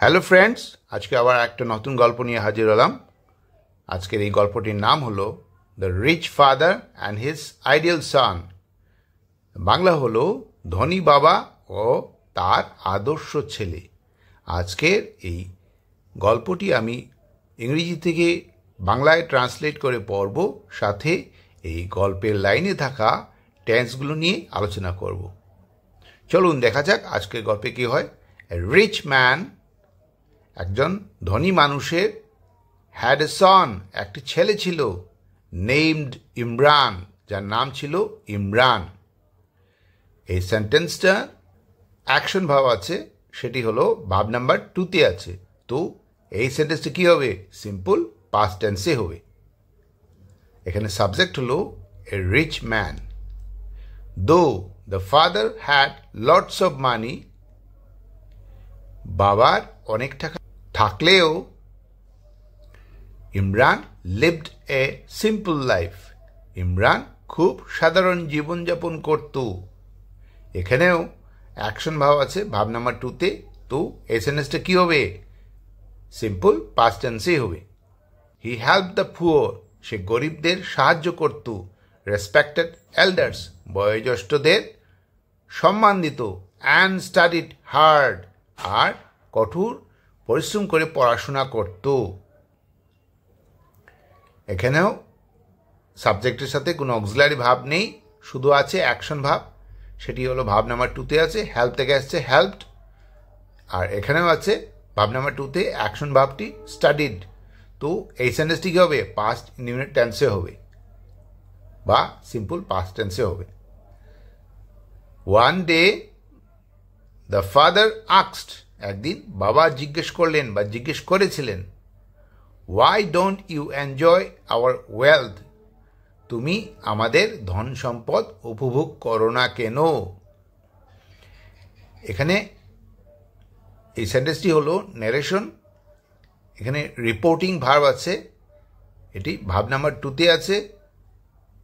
Hello friends, আজকে আবার একটা নতুন গল্প নিয়ে হাজির হলাম। আজকের এই গল্পটির নাম হলো the rich father and his ideal son. Bangla হলো ধনী বাবা ও তার আদর্শ ছেলে। আজকের এই গল্পটি আমি ইংরেজি থেকে বাংলায় ট্রান্সলেট করে পড়ব, সাথে এই গল্পের লাইনে থাকা টেন্সগুলো নিয়ে আলোচনা করব। চলুন দেখা যাক আজকের গল্পে কী হয়। এ রিচ ম্যান, একজন ধনী মানুষের, হ্যাড এ সন, একটি ছেলে ছিল, নেমড ইমরান, যার নাম ছিল ইমরান। এই সেন্টেন্সটা অ্যাকশন ভাব আছে, সেটি হলো ভাব নাম্বার 2-তে আছে। তো এই সেন্টেন্সটা কী হবে? সিম্পল পাস্ট টেন্সে হবে। এখানে সাবজেক্ট হলো এ রিচ ম্যান। দো the father had lots of money, বাবার অনেক টাকা থাকলেও Imran lived a simple life, Imran খুব সাধারণ জীবনযাপন করত। এখানেও অ্যাকশন ভাব আছে ভাব নাম্বার 2-তে। তো এসএনএসটা কী হবে? সিম্পল পাস্ট টেন্সেই হবে। হি হেল্প দ্য পুয়ার, সে গরিবদের সাহায্য করত। রেসপেক্টেড এল্ডার্স, বয়োজ্যেষ্ঠদের সম্মান দিত। অ্যান্ড স্টাডিড হার্ড, আর কঠোর পরিশ্রম করে পড়াশোনা করত। এখানেও সাবজেক্টের সাথে কোনো অক্সিলারি ভাব নেই, শুধু আছে অ্যাকশন ভাব, সেটি হলো ভাব নাম্বার 2-তে আছে। হেল্প থেকে আসছে হেল্পড, আর এখানেও আছে ভাব নাম্বার 2-তে অ্যাকশন ভাবটি স্টাডিড। তো এই সেন্টেন্সটি কী হবে? পাস্ট ইনডিফিনিট টেন্সে হবে বা সিম্পল পাস্ট টেন্সে হবে। One day the father asked, একদিন বাবা জিজ্ঞেস করলেন বা জিজ্ঞেস করেছিলেন, why don't you enjoy our wealth, তুমি আমাদের ধন সম্পদ উপভোগ করো না কেন? এখানে এই সেন্টেন্সটি হলো ন্যারেশন। এখানে রিপোর্টিং ভার্ব আছে, এটি ভাব নাম্বার 2-তে আছে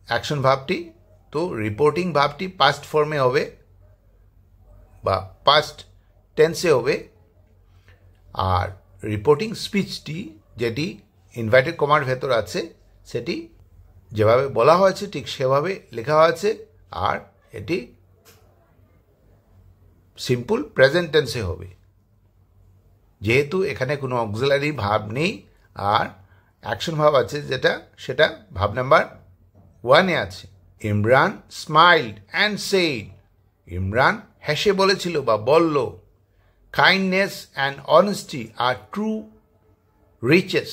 অ্যাকশন ভাবটি। তো রিপোর্টিং ভাবটি পাস্ট ফর্মে হবে বা পাস্ট টেন্সে হবে। আর রিপোর্টিং স্পিচটি, যেটি ইনভার্টেড কমার ভেতর আছে, সেটি যেভাবে বলা হয়েছে ঠিক সেভাবে লেখা হয়েছে, আর এটি সিম্পল প্রেজেন্ট টেন্সে হবে। যেহেতু এখানে কোনো অক্সিলারি ভাব নেই আর অ্যাকশন ভাব আছে যেটা, সেটা ভাব নাম্বার 1-এ আছে। Imran smiled and said, Imran হেসে বলেছিল বা বলল, কাইন্ডনেস অ্যান্ড অনেস্টি আর ট্রু রিচেস,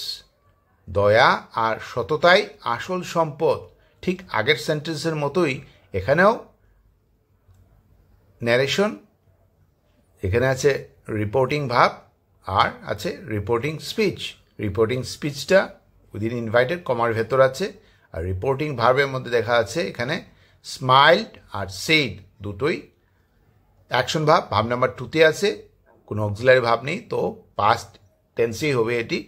দয়া আর সততাই আসল সম্পদ। ঠিক আগের সেন্টেন্সের মতোই এখানেও ন্যারেশন, এখানে আছে রিপোর্টিং ভাব আর আছে রিপোর্টিং স্পিচ। রিপোর্টিং স্পিচটা উইদিন ইনভাইটেড কমার ভেতর আছে, আর রিপোর্টিং ভার্বের মধ্যে দেখা আছে এখানে স্মাইল্ড আর সেইড দুটোই অ্যাকশন ভাব, ভাব নাম্বার 2-তে আছে, কোনো অক্সিলারি ভাব নেই, তো পাস্ট টেন্সেই হবে এটি।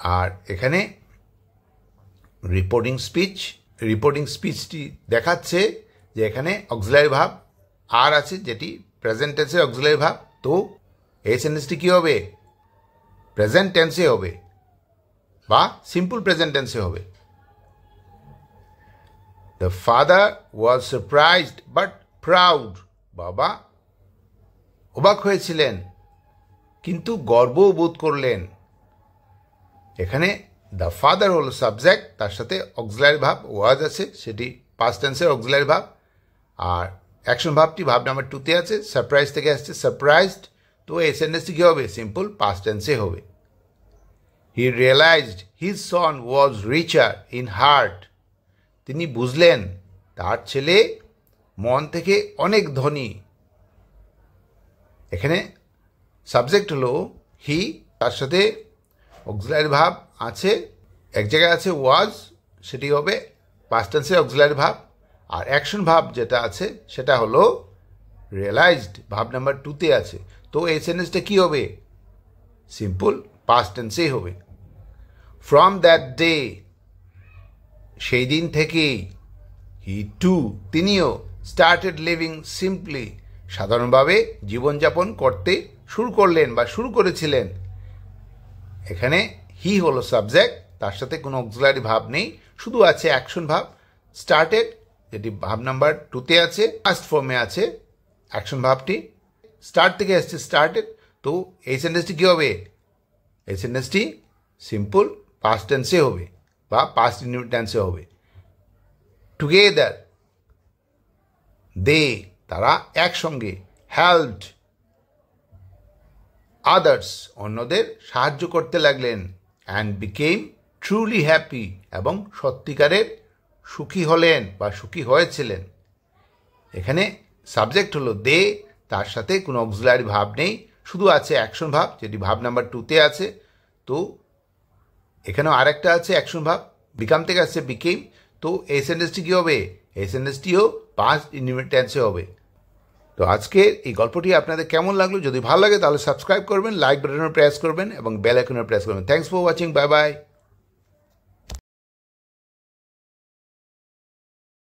আর এখানে রিপোর্টিং স্পিচটি দেখাচ্ছে যে এখানে অক্সিলারি ভাব আর আছে, যেটি প্রেজেন্ট টেন্সে অক্সিলারি ভাব। তো এই সেন্টেন্সটি কী হবে? প্রেজেন্ট টেন্সে হবে বা সিম্পল প্রেজেন্ট টেন্সে হবে। The father was surprised but proud, বাবা অবাক হয়েছিলেন কিন্তু গর্বও বোধ করলেন। এখানে দ্য ফাদার হলো সাবজেক্ট, তার সাথে অক্সিলারি ভাব ওয়াজ আছে, সেটি পাস্ট টেন্সের অক্সিলারি ভাব। আর অ্যাকশন ভাবটি ভাব নাম্বার 2-তে আছে, সারপ্রাইজ থেকে আসছে সারপ্রাইজড। তো এই সেন্টেন্সটি কী হবে? সিম্পল পাস্ট টেন্সে হবে। He realised his son was richer in heart, তিনি বুঝলেন তার ছেলে মন থেকে অনেক ধনী। এখানে সাবজেক্ট হলো হি, তার সাথে অক্সিলারি ভাব আছে, এক জায়গায় আছে ওয়াজ, সেটি হবে পাস্ট টেন্সে অক্সিলারি ভাব। আর অ্যাকশন ভাব যেটা আছে সেটা হলো রিয়েলাইজড, ভাব নাম্বার 2-তে আছে। তো এই সেন্টেন্সটা কী হবে? সিম্পল পাস্ট টেন্সেই হবে। ফ্রম দ্যাট ডে, সেই দিন থেকেই, হি টু, তিনিও, স্টার্টেড লিভিং সিম্পলি, সাধারণভাবে জীবনযাপন করতে শুরু করলেন বা শুরু করেছিলেন। এখানে হি হলো সাবজেক্ট, তার সাথে কোনো অক্সিলারি ভাব নেই, শুধু আছে অ্যাকশন ভাব স্টার্টেড, যেটি ভাব নাম্বার 2-তে আছে, ফার্স্ট ফর্মে আছে অ্যাকশন ভাবটি, স্টার্ট থেকে আসছে স্টার্টেড। তো এই সেন্টেন্সটি কী হবে? এই সেন্টেন্সটি সিম্পল পাস্ট টেন্সে হবে বা পাস্ট ইনডিফিনিট টেন্সে হবে। টুগেদার, দে, তারা একসঙ্গে, হেল্পড আদার্স, অন্যদের সাহায্য করতে লাগলেন, অ্যান্ড বিকেম ট্রুলি হ্যাপি, এবং সত্যিকারের সুখী হলেন বা সুখী হয়েছিলেন। এখানে সাবজেক্ট হলো দে, তার সাথে কোনো অক্সিলারি ভাব নেই, শুধু আছে অ্যাকশন ভাব, যেটি ভাব নাম্বার 2-তে আছে। তো এখানেও আরেকটা আছে অ্যাকশন ভাব, বিকাম থেকে আসছে বিকেম। তো এই সেন্টেন্সটি কী হবে? এই সেন্টেন্সটিও পাস্ট ইনডিফিনিট টেন্সে হবে। তো আজকের এই গল্পটি আপনাদের কেমন লাগলো? যদি ভালো লাগে তাহলে সাবস্ক্রাইব করবেন, লাইক বাটনে প্রেস করবেন এবং বেল আইকনে প্রেস করবেন। Thanks for watching, bye bye.